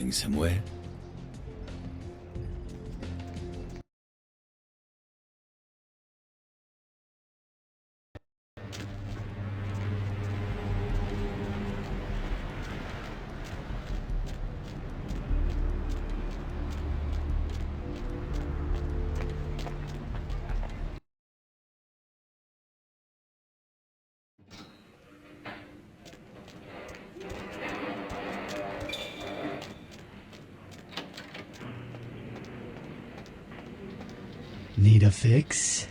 going somewhere? Need a fix?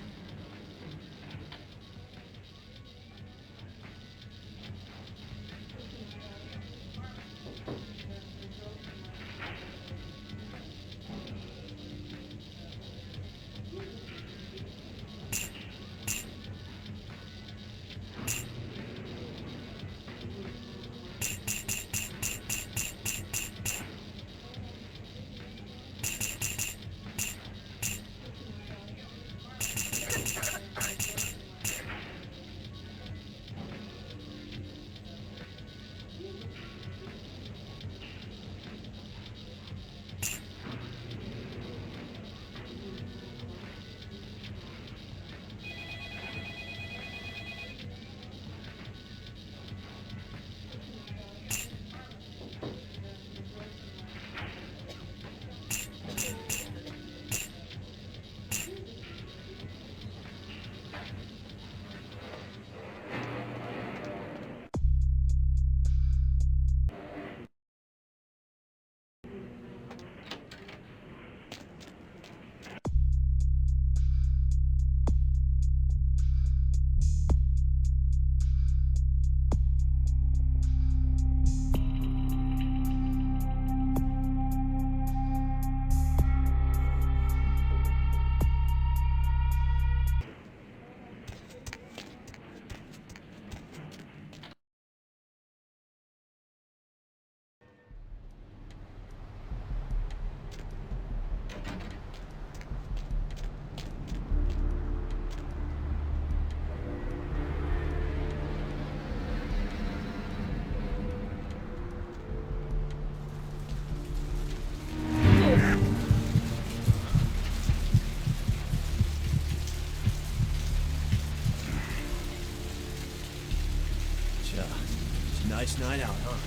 Nice night out, huh?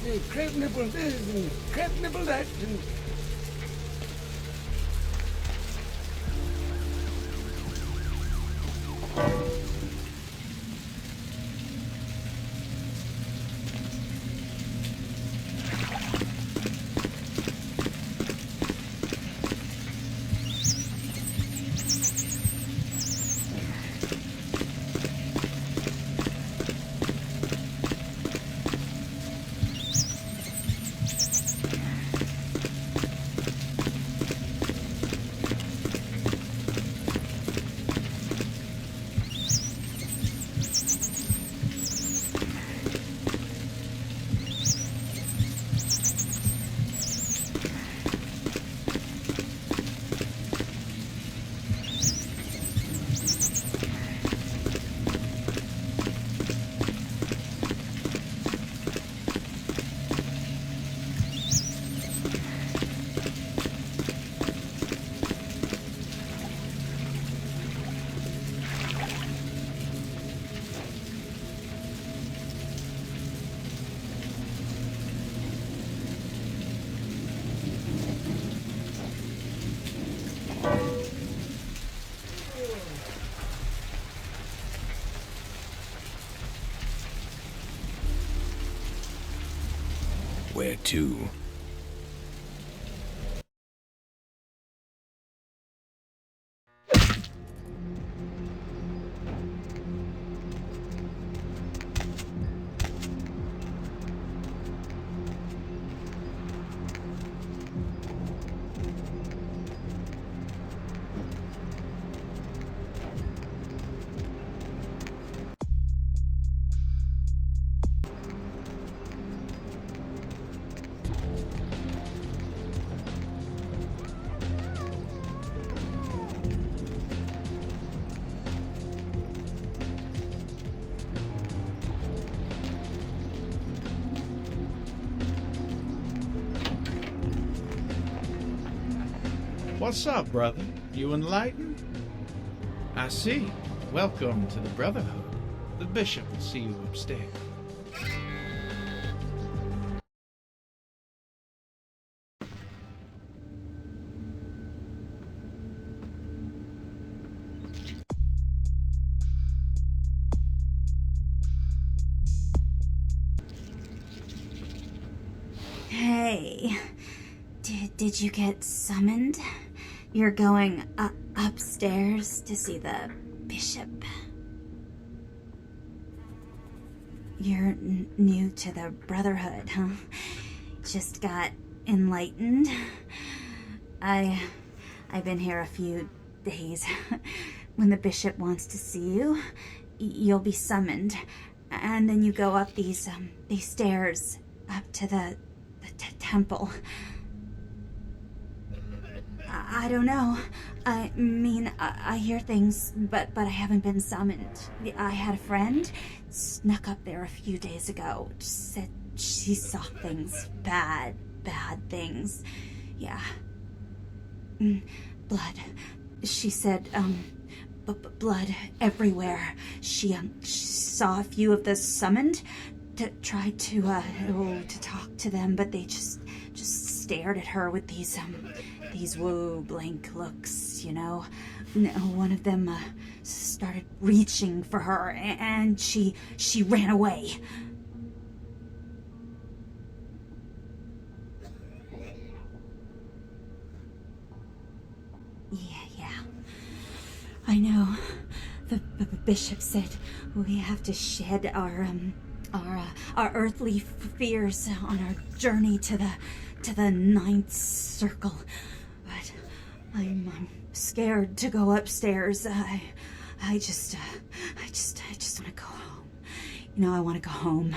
Hey, crab nibble this and crab nibble that and Where to? What's up, brother? You enlightened? I see. Welcome to the Brotherhood. The bishop will see you upstairs. Hey, did you get summoned? You're going upstairs to see the bishop. You're new to the Brotherhood, huh? Just got enlightened. I've been here a few days. When the bishop wants to see you, you'll be summoned, and then you go up these stairs up to the temple. I don't know. I mean, I hear things, but I haven't been summoned. I had a friend snuck up there a few days ago. Said she saw things, bad things. Yeah. Blood. She said, blood everywhere. She saw a few of the summoned to try to talk to them, but they just stared at her with these blank looks, you know. One of them started reaching for her, and she ran away. Yeah. I know. The bishop said we have to shed our earthly fears on our journey to the ninth circle. But I'm scared to go upstairs. I just want to go home. You know, I want to go home.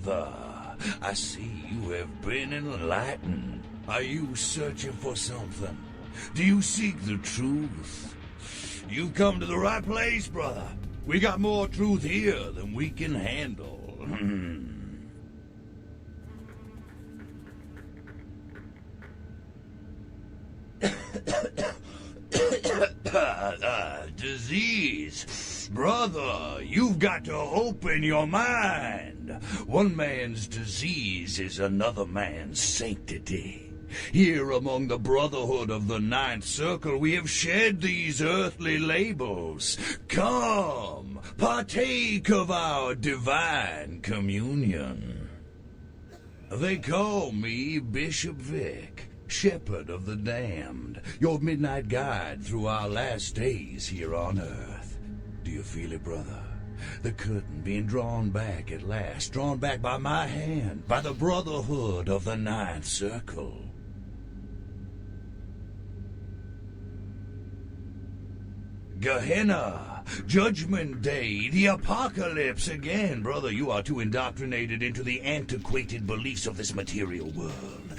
brother. I see you have been enlightened. Are you searching for something? Do you seek the truth? You've come to the right place, brother. We got more truth here than we can handle. Disease. Brother, you've got to open your mind. One man's disease is another man's sanctity. Here among the Brotherhood of the Ninth Circle, we have shed these earthly labels. Come, partake of our divine communion. They call me Bishop Vic, Shepherd of the Damned, your midnight guide through our last days here on Earth. Do you feel it, brother? The curtain being drawn back at last, drawn back by my hand, by the Brotherhood of the Ninth Circle. Gehenna, Judgment Day, the Apocalypse again. Brother, you are too indoctrinated into the antiquated beliefs of this material world.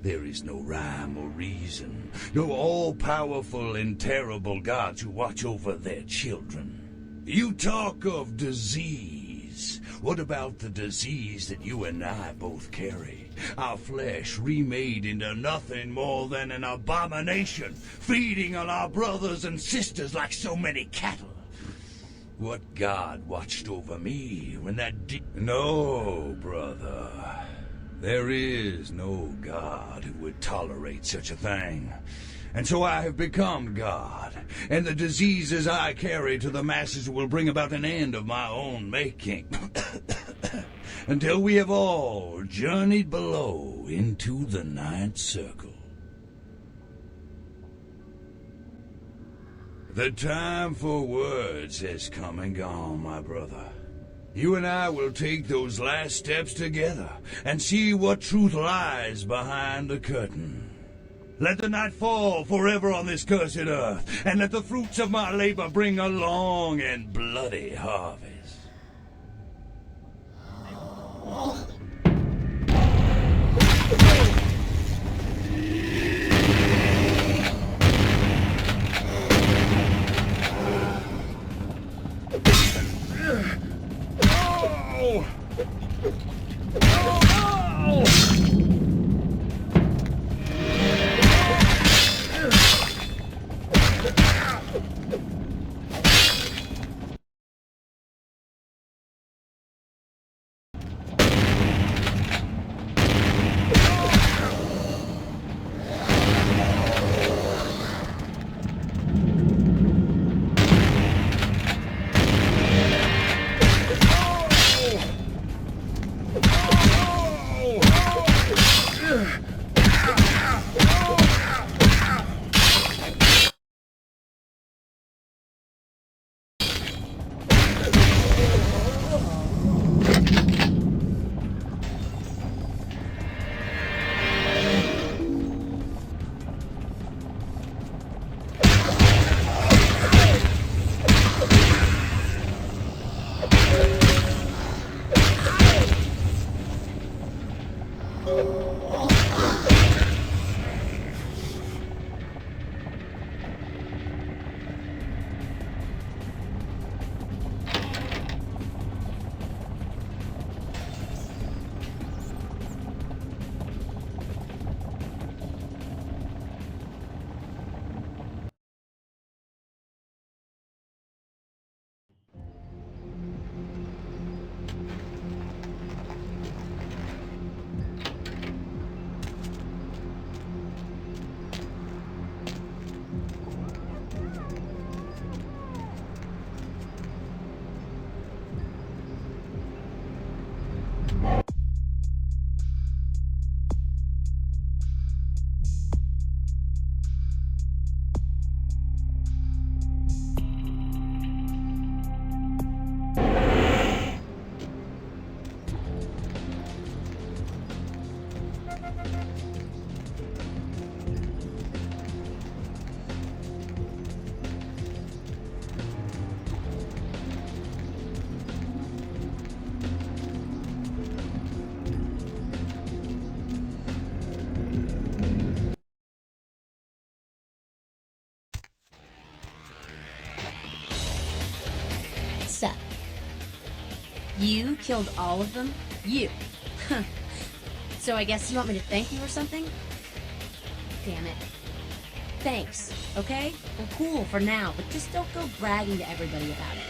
There is no rhyme or reason, no all-powerful and terrible gods who watch over their children. You talk of disease. What about the disease that you and I both carry? Our flesh remade into nothing more than an abomination, feeding on our brothers and sisters like so many cattle. What God watched over me when that No, brother. There is no God who would tolerate such a thing. And so I have become God, and the diseases I carry to the masses will bring about an end of my own making. Until we have all journeyed below into the Ninth Circle. The time for words has come and gone, my brother. You and I will take those last steps together and see what truth lies behind the curtain. Let the night fall forever on this cursed earth, and let the fruits of my labor bring a long and bloody harvest. You killed all of them? You? So I guess you want me to thank you or something? Damn it. Thanks, okay? Well, cool for now, but just don't go bragging to everybody about it.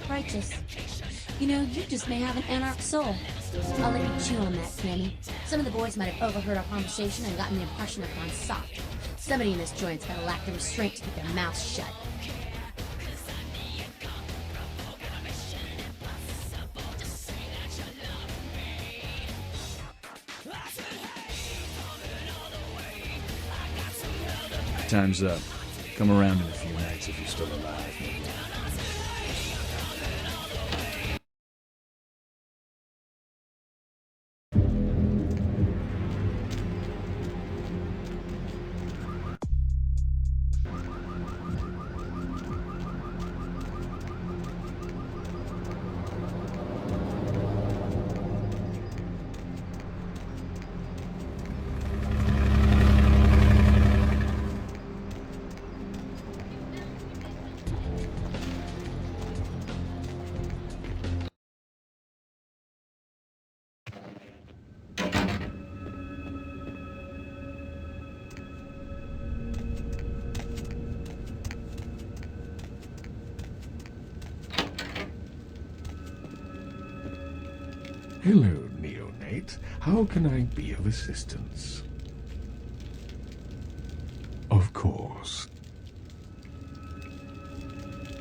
Righteous. You know, you just may have an anarch soul. I'll let you chew on that, Sammy. Some of the boys might have overheard our conversation and gotten the impression I've gone soft. Somebody in this joint's gotta lack the restraint to keep their mouths shut. Time's up. Come around in a few nights if you're still alive. Hello, neonate. How can I be of assistance? Of course.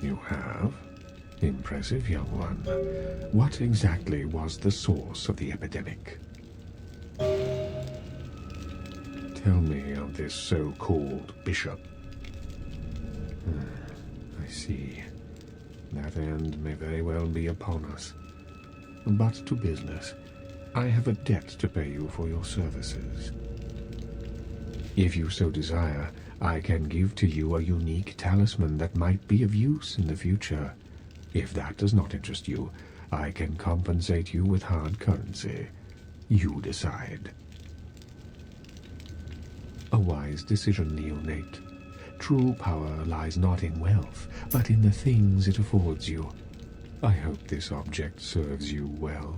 You have? Impressive, young one. What exactly was the source of the epidemic? Tell me of this so-called bishop. I see. That end may very well be upon us. But to business. I have a debt to pay you for your services. If you so desire, I can give to you a unique talisman that might be of use in the future. If that does not interest you, I can compensate you with hard currency. You decide. A wise decision, neonate. True power lies not in wealth, but in the things it affords you. I hope this object serves you well.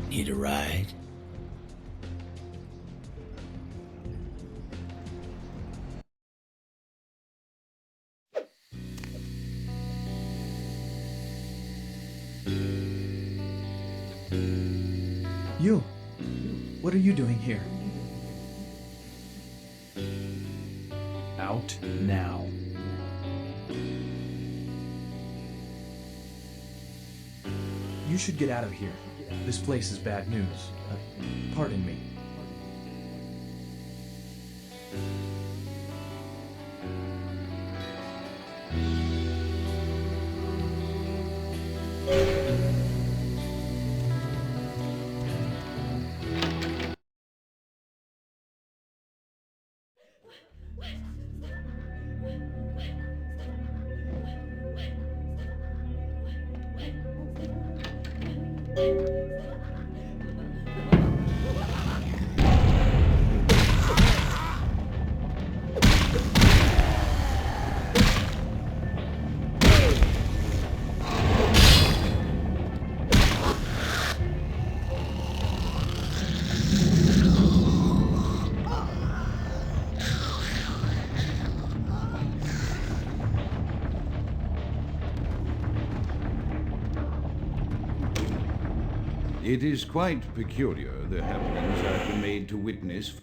Need a ride? You! What are you doing here? Out now. You should get out of here. This place is bad news. Pardon me. It is quite peculiar, the happenings I've been made to witness.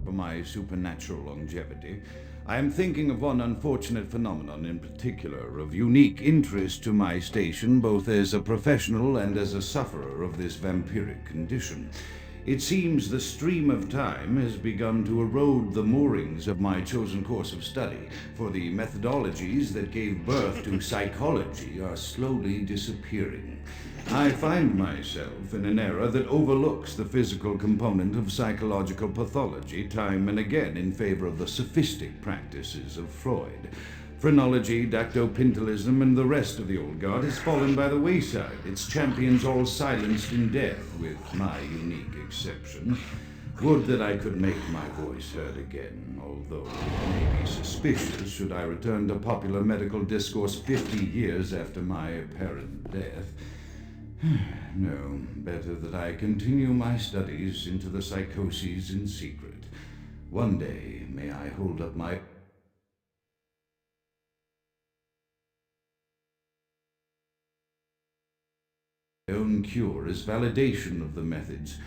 For my supernatural longevity, I am thinking of one unfortunate phenomenon in particular, of unique interest to my station, both as a professional and as a sufferer of this vampiric condition. It seems the stream of time has begun to erode the moorings of my chosen course of study, for the methodologies that gave birth to psychology are slowly disappearing. I find myself in an era that overlooks the physical component of psychological pathology time and again in favor of the sophistic practices of Freud. Phrenology, dactopintilism, and the rest of the old guard has fallen by the wayside, its champions all silenced in death, with my unique exception. Would that I could make my voice heard again, although it may be suspicious should I return to popular medical discourse 50 years after my apparent death. No, better that I continue my studies into the psychoses in secret. One day may I hold up my own cure as validation of the methods.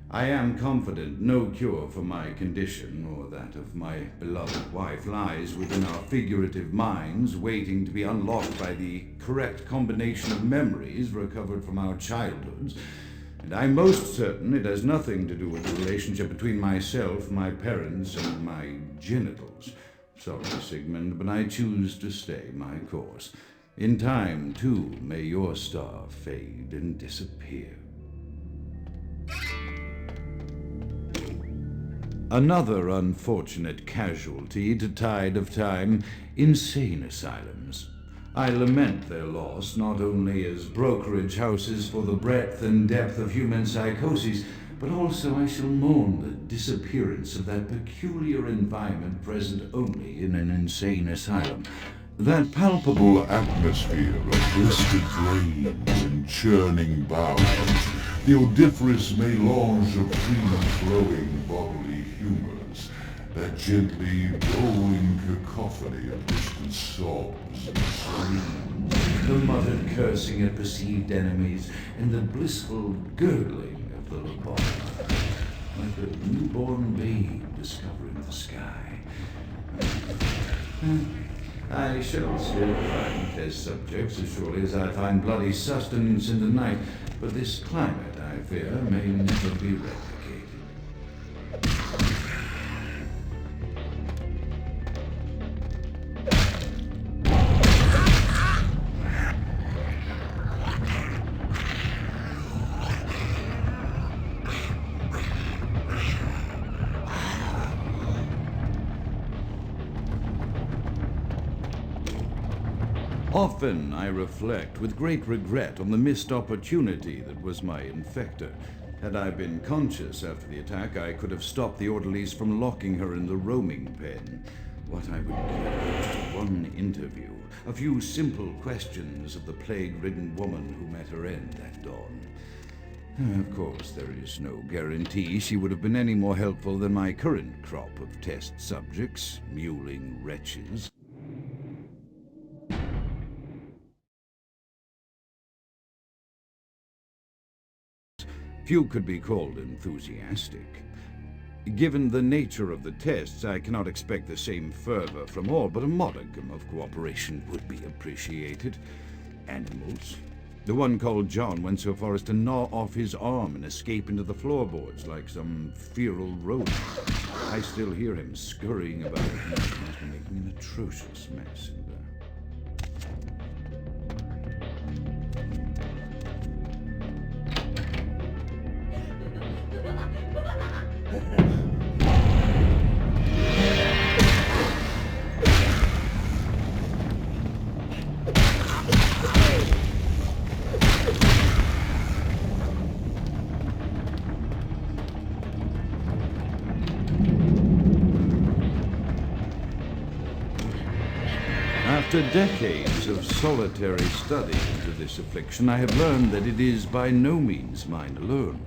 I am confident no cure for my condition, or that of my beloved wife, lies within our figurative minds, waiting to be unlocked by the correct combination of memories recovered from our childhoods. And I'm most certain it has nothing to do with the relationship between myself, my parents, and my genitals. Sorry, Sigmund, but I choose to stay my course. In time, too, may your star fade and disappear. Another unfortunate casualty to tide of time, insane asylums. I lament their loss not only as brokerage houses for the breadth and depth of human psychoses, but also I shall mourn the disappearance of that peculiar environment present only in an insane asylum. That palpable atmosphere of blistered brains and churning bowels, the odoriferous melange of free-flowing bodily humors, that gently rolling cacophony of distant sobs and screams, the muttered cursing at perceived enemies, and the blissful gurgling of the lobotomy, like a newborn babe discovering the sky. I shall still find test subjects as surely as I find bloody sustenance in the night, but this climate, I fear, may never be replicated. Often I reflect with great regret on the missed opportunity that was my infector. Had I been conscious after the attack, I could have stopped the orderlies from locking her in the roaming pen. What I would give just one interview, a few simple questions of the plague-ridden woman who met her end that dawn. Of course, there is no guarantee she would have been any more helpful than my current crop of test subjects, mewling wretches. Few could be called enthusiastic. Given the nature of the tests, I cannot expect the same fervor from all, but a modicum of cooperation would be appreciated. Animals. The one called John went so far as to gnaw off his arm and escape into the floorboards like some feral rodent. I still hear him scurrying about at night, must be making an atrocious mess in there. After decades of solitary study into this affliction, I have learned that it is by no means mine alone.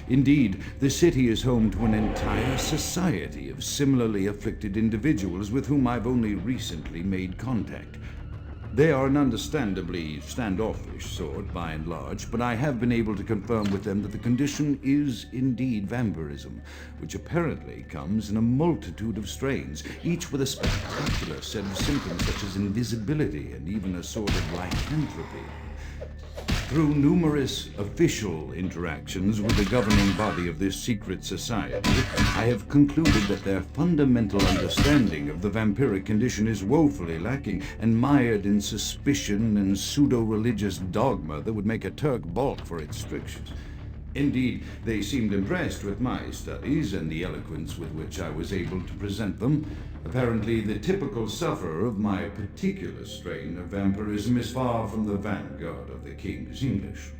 Indeed, the city is home to an entire society of similarly afflicted individuals with whom I've only recently made contact. They are an understandably standoffish sort, by and large, but I have been able to confirm with them that the condition is indeed vampirism, which apparently comes in a multitude of strains, each with a spectacular set of symptoms such as invisibility and even a sort of lycanthropy. Through numerous official interactions with the governing body of this secret society, I have concluded that their fundamental understanding of the vampiric condition is woefully lacking and mired in suspicion and pseudo-religious dogma that would make a Turk balk for its strictures. Indeed, they seemed impressed with my studies and the eloquence with which I was able to present them. Apparently, the typical sufferer of my particular strain of vampirism is far from the vanguard of the King's English.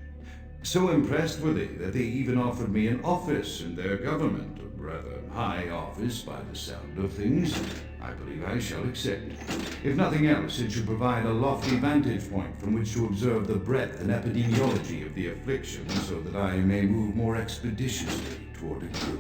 So impressed were they that they even offered me an office in their government, a rather high office by the sound of things. I believe I shall accept. If nothing else, it should provide a lofty vantage point from which to observe the breadth and epidemiology of the affliction, so that I may move more expeditiously toward a cure.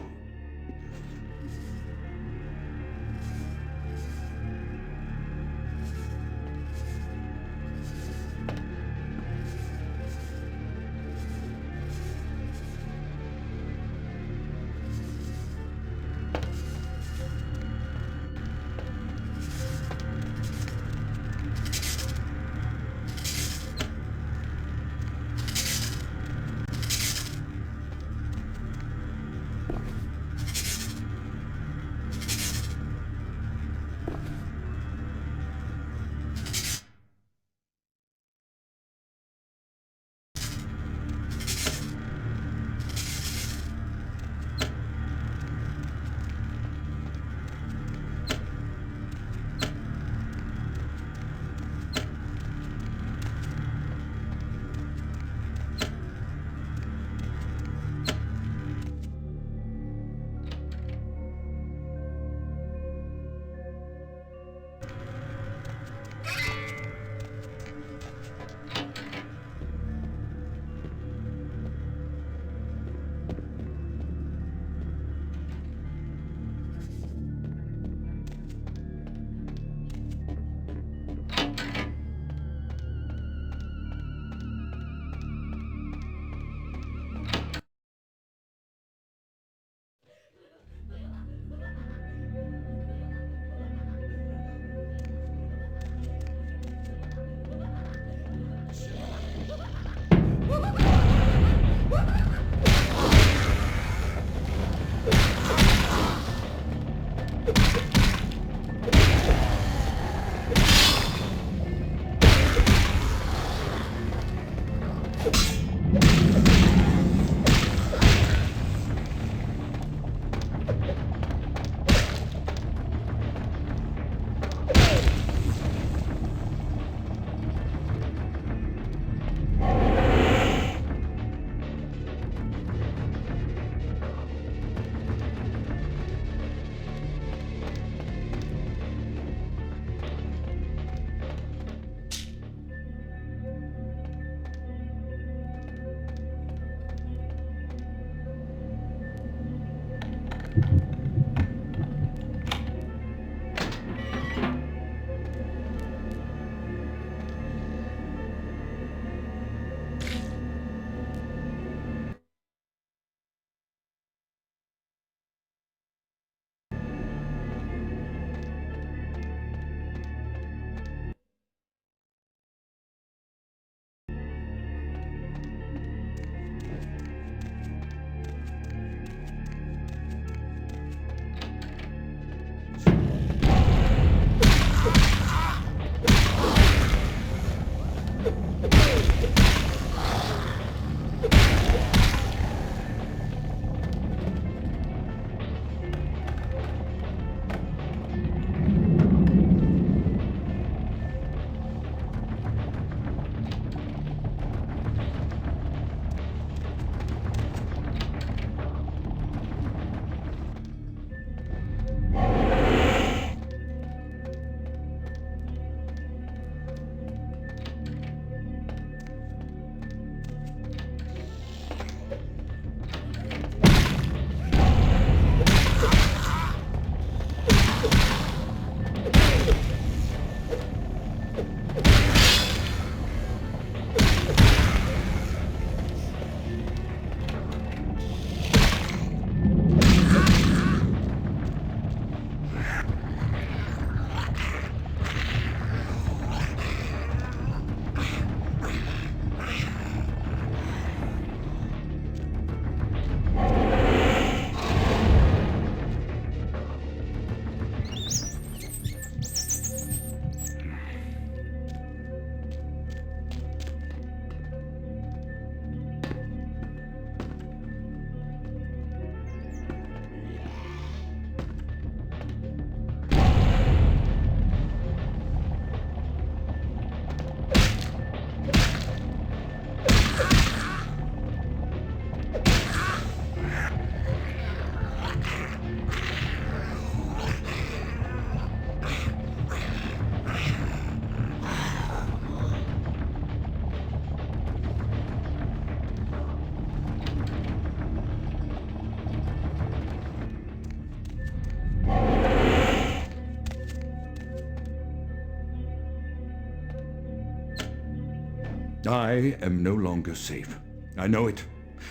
I am no longer safe. I know it.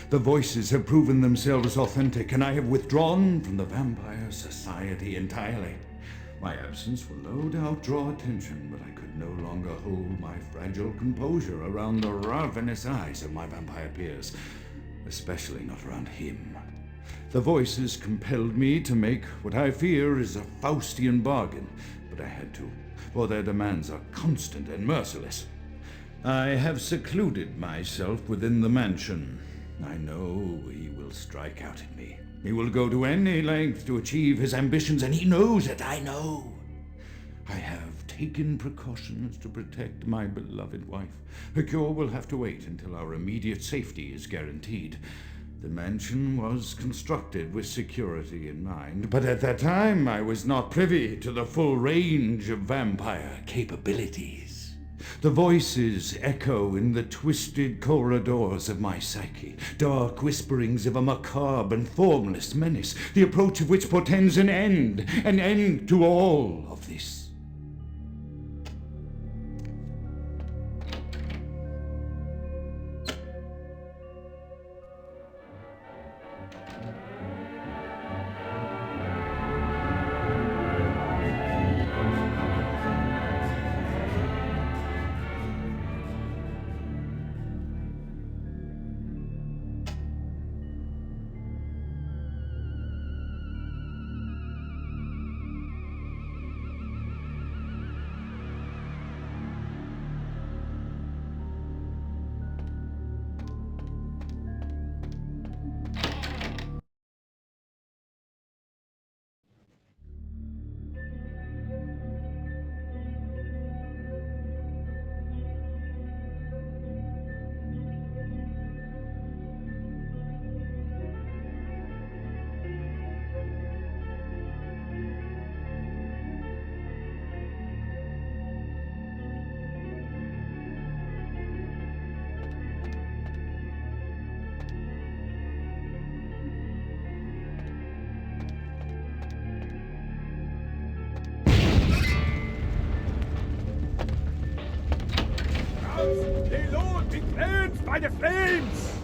The voices have proven themselves authentic, and I have withdrawn from the Vampire Society entirely. My absence will no doubt draw attention, but I could no longer hold my fragile composure around the ravenous eyes of my vampire peers, especially not around him. The voices compelled me to make what I fear is a Faustian bargain, but I had to, for their demands are constant and merciless. I have secluded myself within the mansion. I know he will strike out at me. He will go to any length to achieve his ambitions, and he knows it, I know. I have taken precautions to protect my beloved wife. Her cure will have to wait until our immediate safety is guaranteed. The mansion was constructed with security in mind, but at that time I was not privy to the full range of vampire capabilities. The voices echo in the twisted corridors of my psyche, dark whisperings of a macabre and formless menace, the approach of which portends an end to all of this. The Lord be cleansed by the flames!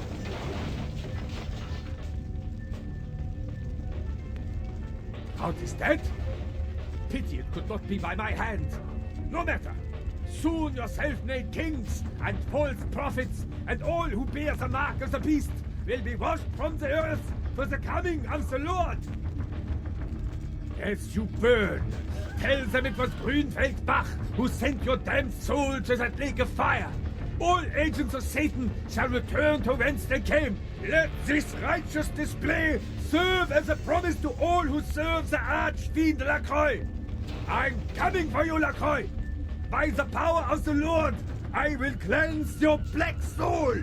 Count is dead? Pity it could not be by my hand. No matter. Soon your self-made kings and false prophets and all who bear the mark of the beast will be washed from the earth for the coming of the Lord. As you burn, tell them it was Grünfeld Bach who sent your damned soul to that lake of fire. All agents of Satan shall return to whence they came. Let this righteous display serve as a promise to all who serve the Archfiend Lacroix. I'm coming for you, Lacroix. By the power of the Lord, I will cleanse your black soul.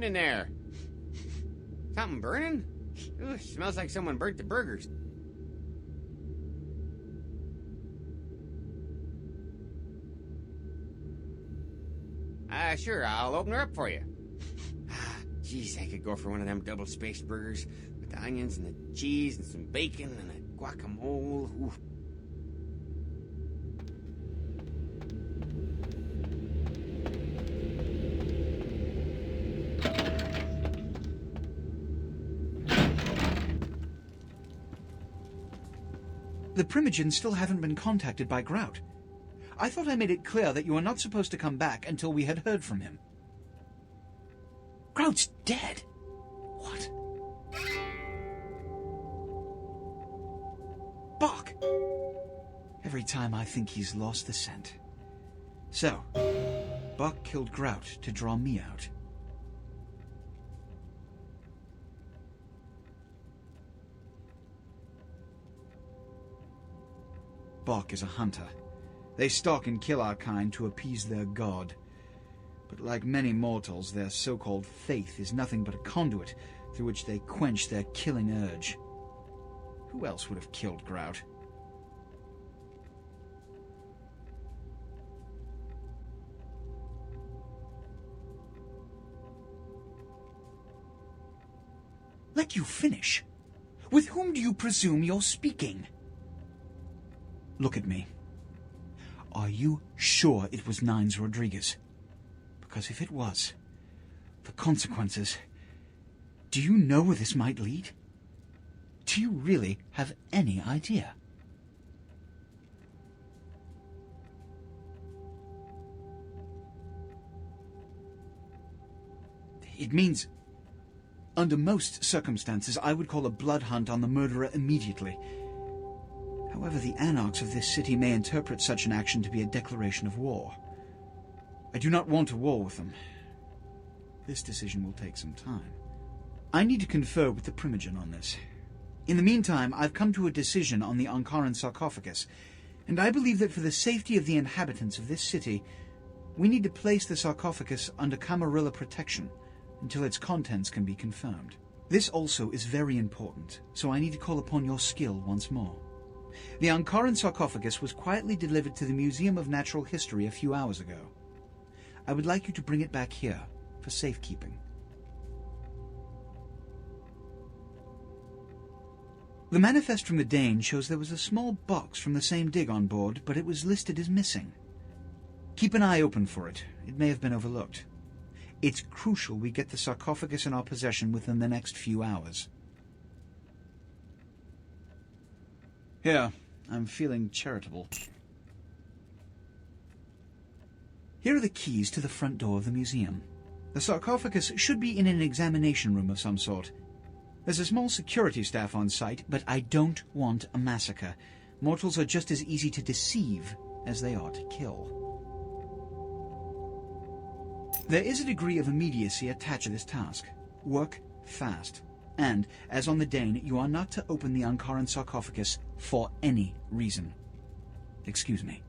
doing in there? Something burning? Ooh, smells like someone burnt the burgers. Sure, I'll open her up for you. Jeez, I could go for one of them double-spaced burgers with the onions and the cheese and some bacon and a guacamole. Ooh. The Primogens still haven't been contacted by Grout. I thought I made it clear that you were not supposed to come back until we had heard from him. Grout's dead? What? Bach! Every time I think he's lost the scent. So, Bach killed Grout to draw me out. Bach is a hunter. They stalk and kill our kind to appease their god. But like many mortals, their so-called faith is nothing but a conduit through which they quench their killing urge. Who else would have killed Grout? Let you finish. With whom do you presume you're speaking? Look at me. Are you sure it was Nines Rodriguez? Because if it was, the consequences... Do you know where this might lead? Do you really have any idea? It means, under most circumstances, I would call a blood hunt on the murderer immediately. However, the anarchs of this city may interpret such an action to be a declaration of war. I do not want a war with them. This decision will take some time. I need to confer with the Primogen on this. In the meantime, I've come to a decision on the Ankaran sarcophagus, and I believe that for the safety of the inhabitants of this city, we need to place the sarcophagus under Camarilla protection until its contents can be confirmed. This also is very important, so I need to call upon your skill once more. The Ankaran sarcophagus was quietly delivered to the Museum of Natural History a few hours ago. I would like you to bring it back here for safekeeping. The manifest from the Dane shows there was a small box from the same dig on board, but it was listed as missing. Keep an eye open for it. It may have been overlooked. It's crucial we get the sarcophagus in our possession within the next few hours. Here, I'm feeling charitable. Here are the keys to the front door of the museum. The sarcophagus should be in an examination room of some sort. There's a small security staff on site, but I don't want a massacre. Mortals are just as easy to deceive as they are to kill. There is a degree of immediacy attached to this task. Work fast. And, as on the Dane, you are not to open the Ankaran sarcophagus for any reason. Excuse me.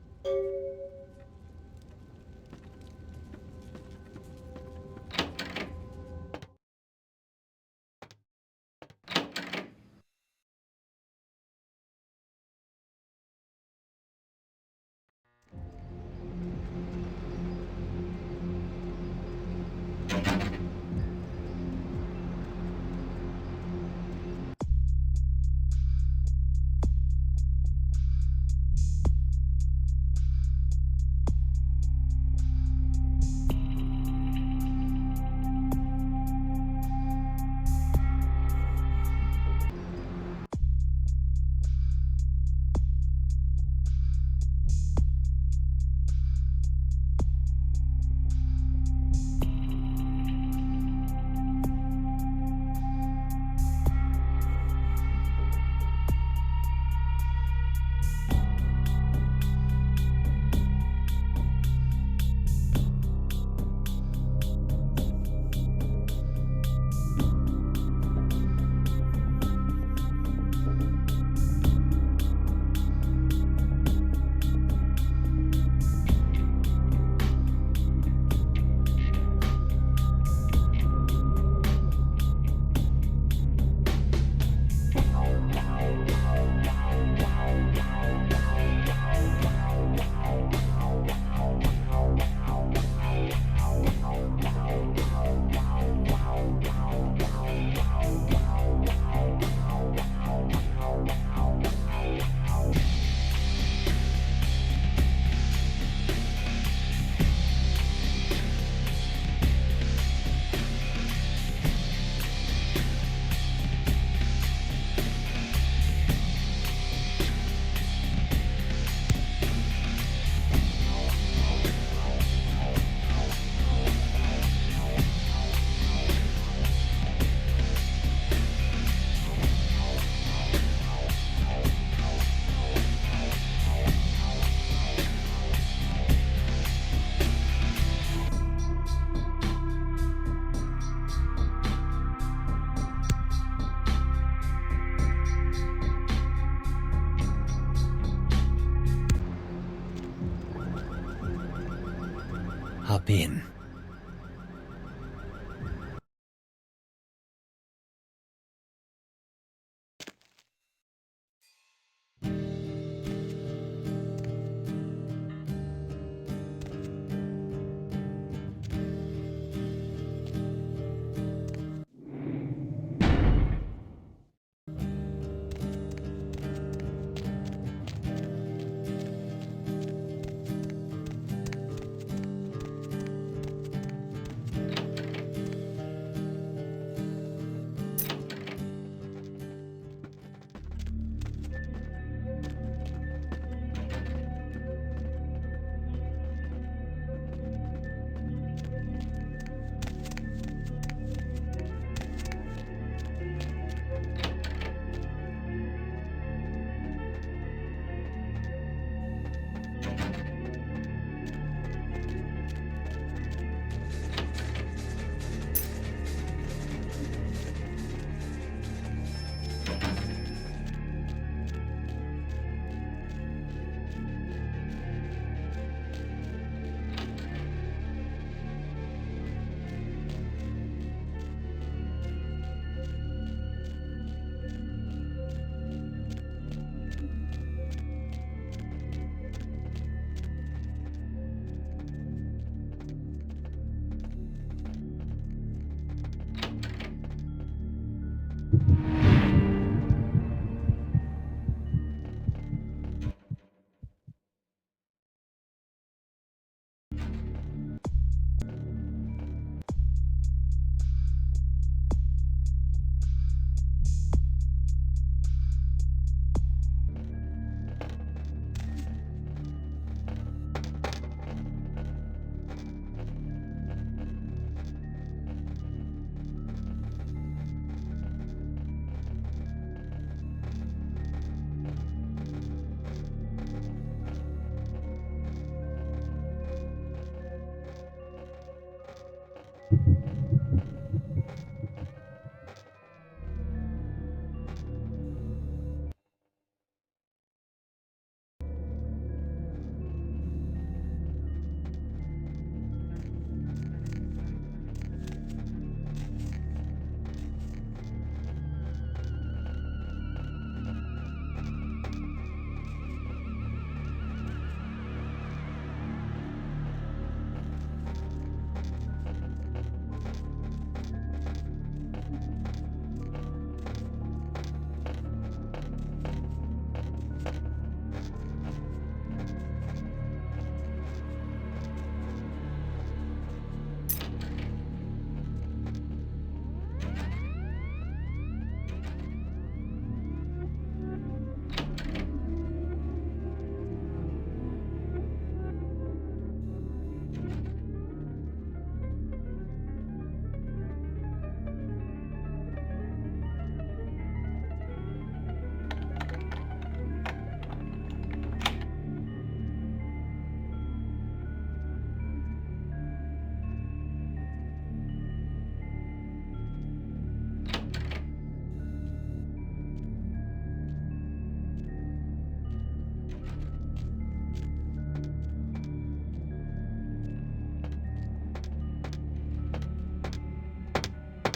Hop in.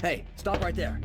Hey, stop right there.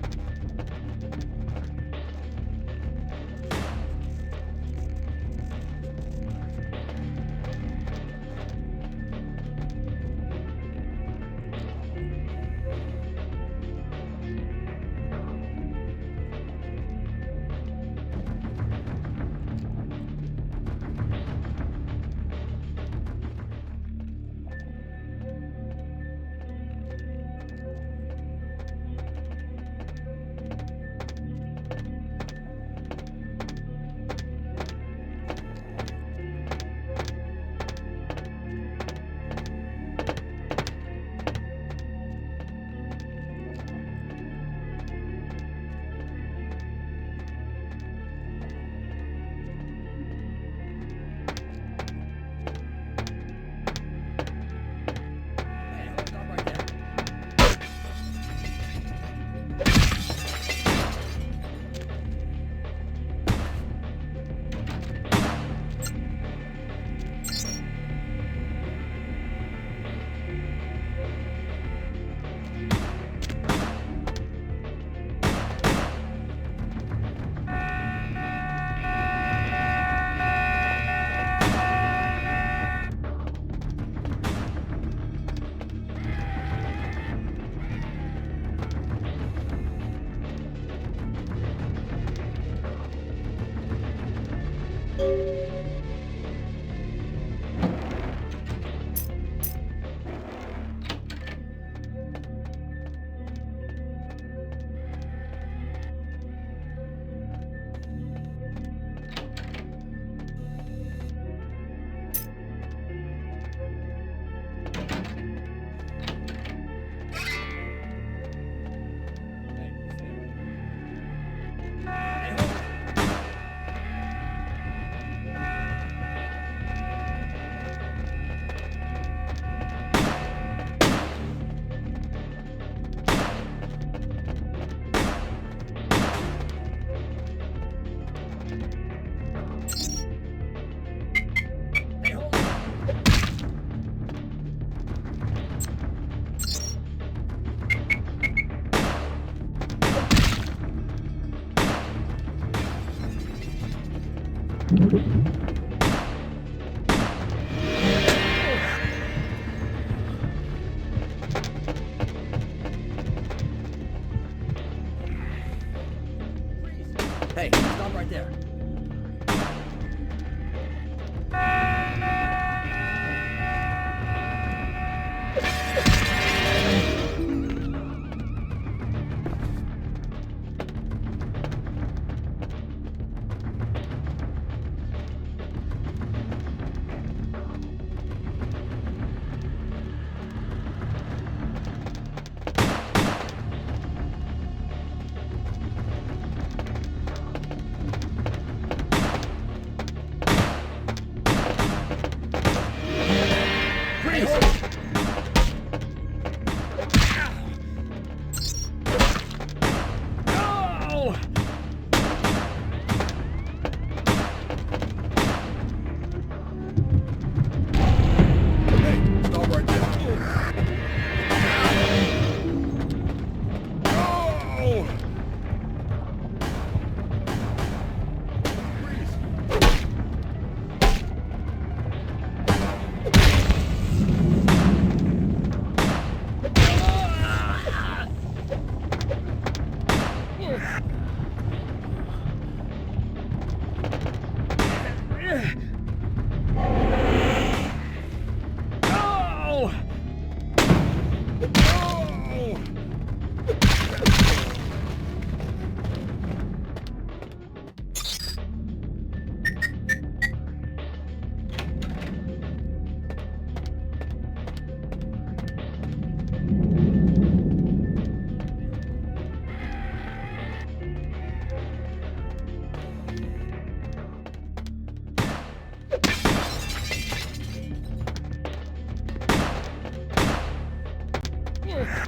Oh!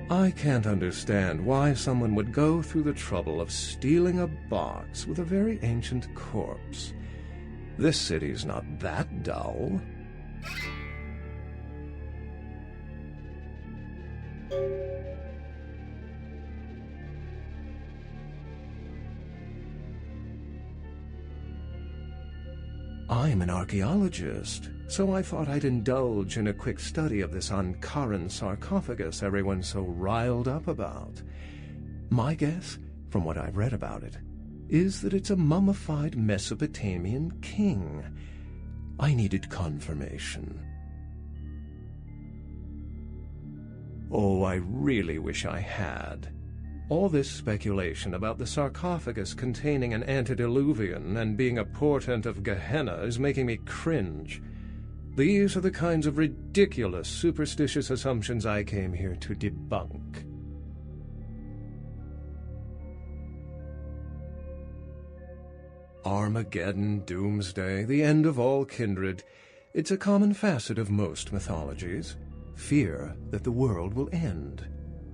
I can't understand why someone would go through the trouble of stealing a box with a very ancient corpse. This city's not that dull. I'm an archaeologist, so I thought I'd indulge in a quick study of this Ankaran sarcophagus everyone's so riled up about. My guess, from what I've read about it, is that it's a mummified Mesopotamian king. I needed confirmation. Oh, I really wish I had. All this speculation about the sarcophagus containing an antediluvian and being a portent of Gehenna is making me cringe. These are the kinds of ridiculous, superstitious assumptions I came here to debunk. Armageddon, doomsday, the end of all kindred. It's a common facet of most mythologies. Fear that the world will end.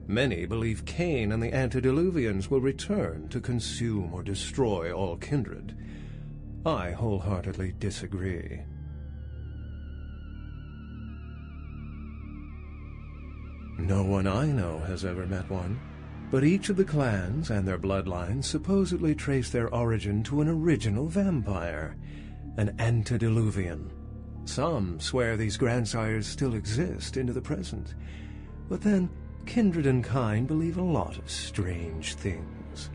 Many believe Cain and the antediluvians will return to consume or destroy all kindred. I wholeheartedly disagree. No one I know has ever met one, but each of the clans and their bloodlines supposedly trace their origin to an original vampire, an antediluvian. Some swear these grandsires still exist into the present, but then kindred and kind believe a lot of strange things.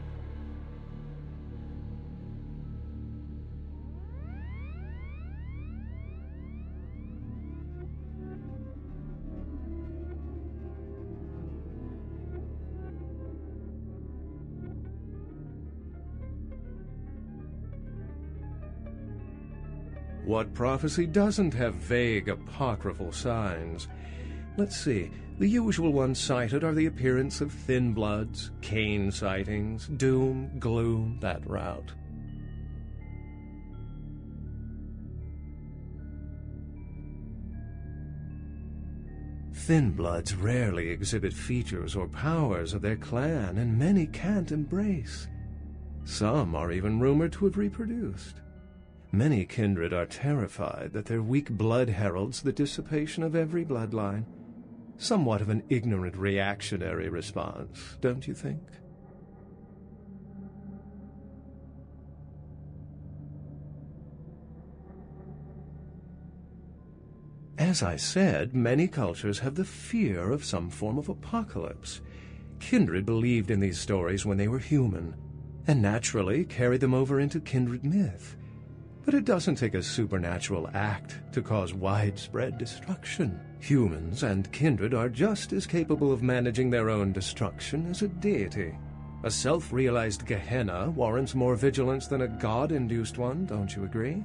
What prophecy doesn't have vague apocryphal signs? Let's see. The usual ones cited are the appearance of thin bloods, Cain sightings, doom, gloom, that route. Thin bloods rarely exhibit features or powers of their clan, and many can't embrace. Some are even rumored to have reproduced. Many kindred are terrified that their weak blood heralds the dissipation of every bloodline. Somewhat of an ignorant reactionary response, don't you think? As I said, many cultures have the fear of some form of apocalypse. Kindred believed in these stories when they were human, and naturally carried them over into kindred myth. But it doesn't take a supernatural act to cause widespread destruction. Humans and kindred are just as capable of managing their own destruction as a deity. A self-realized Gehenna warrants more vigilance than a god-induced one, don't you agree?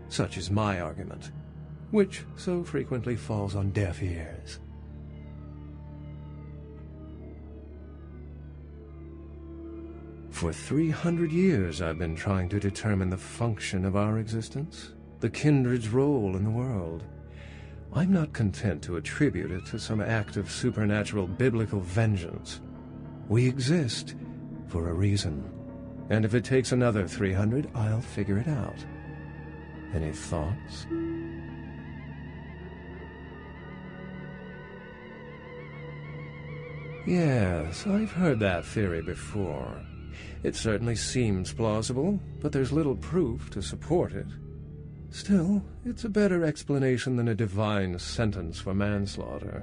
Such is my argument, which so frequently falls on deaf ears. For 300 years I've been trying to determine the function of our existence. the kindred's role in the world. I'm not content to attribute it to some act of supernatural biblical vengeance. We exist for a reason, and if it takes another 300, I'll figure it out. Any thoughts? Yes, I've heard that theory before. It certainly seems plausible, but there's little proof to support it. Still, it's a better explanation than a divine sentence for manslaughter.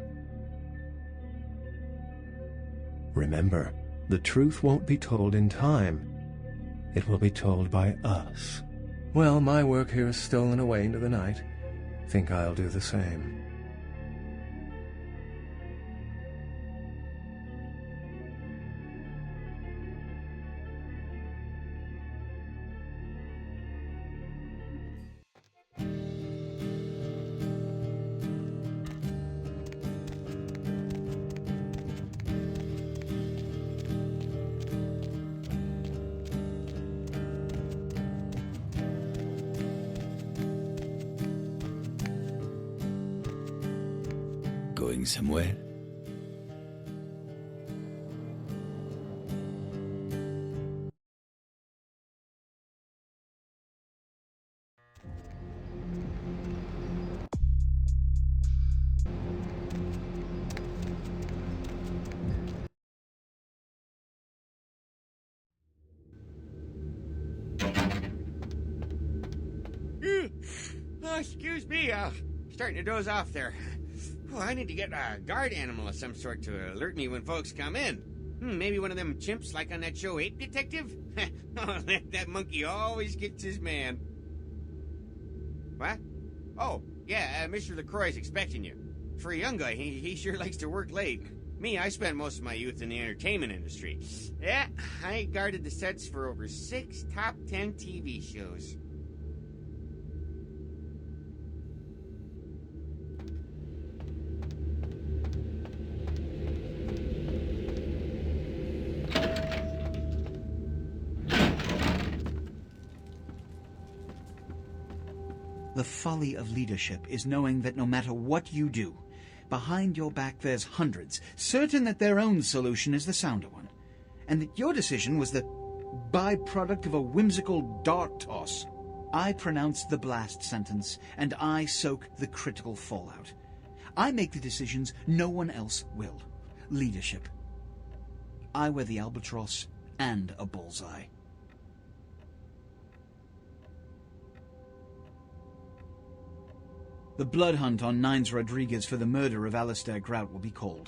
Remember, the truth won't be told in time. It will be told by us. Well, my work here is stolen away into the night. Think I'll do the same. Going somewhere? Oh, excuse me, starting to doze off there. Oh, I need to get a guard animal of some sort to alert me when folks come in. Maybe one of them chimps like on that show Ape Detective? Oh, that monkey always gets his man. What? Oh, yeah, Mr. LaCroix's expecting you. For a young guy, he sure likes to work late. Me, I spent most of my youth in the entertainment industry. Yeah, I guarded the sets for over 6 top 10 TV shows. The folly of leadership is knowing that no matter what you do, behind your back there's hundreds, certain that their own solution is the sounder one, and that your decision was the byproduct of a whimsical dart toss. I pronounce the blast sentence, and I soak the critical fallout. I make the decisions no one else will. Leadership. I wear the albatross and a bullseye. The blood hunt on Nines Rodriguez for the murder of Alistair Grout will be called.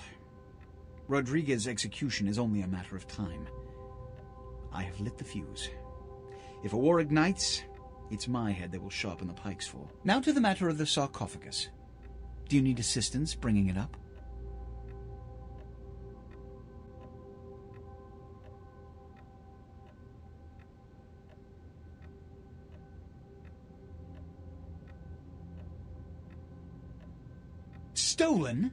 Rodriguez's execution is only a matter of time. I have lit the fuse. If a war ignites, it's my head they will sharpen the pikes for. Now to the matter of the sarcophagus. Do you need assistance bringing it up? Stolen?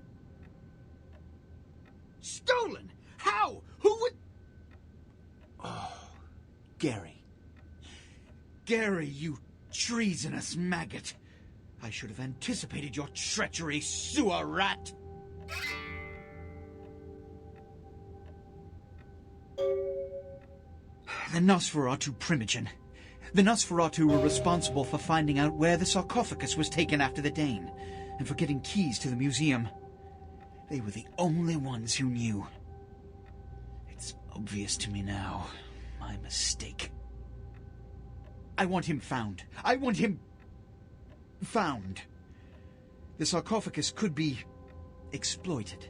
Stolen? How? Who would... Oh, Gary. Gary, you treasonous maggot. I should have anticipated your treachery, sewer rat. The Nosferatu Primogen. The Nosferatu were responsible for finding out where the sarcophagus was taken after the Dane, and for getting keys to the museum. They were the only ones who knew. It's obvious to me now. My mistake. I want him found. I want him... found. The sarcophagus could be exploited,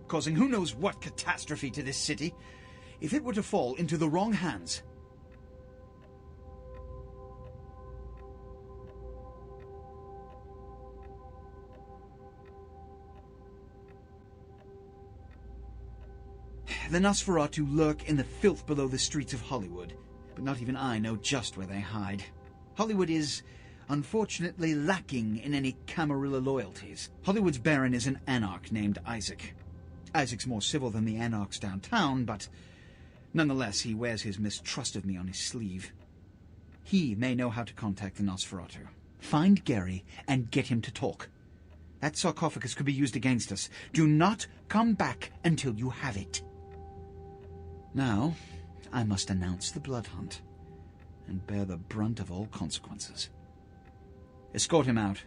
causing who knows what catastrophe to this city. If it were to fall into the wrong hands... The Nosferatu lurk in the filth below the streets of Hollywood, but not even I know just where they hide. Hollywood is, unfortunately, lacking in any Camarilla loyalties. Hollywood's baron is an anarch named Isaac. Isaac's more civil than the anarchs downtown, but nonetheless he wears his mistrust of me on his sleeve. He may know how to contact the Nosferatu. Find Gary and get him to talk. That sarcophagus could be used against us. Do not come back until you have it. Now, I must announce the blood hunt and bear the brunt of all consequences. Escort him out.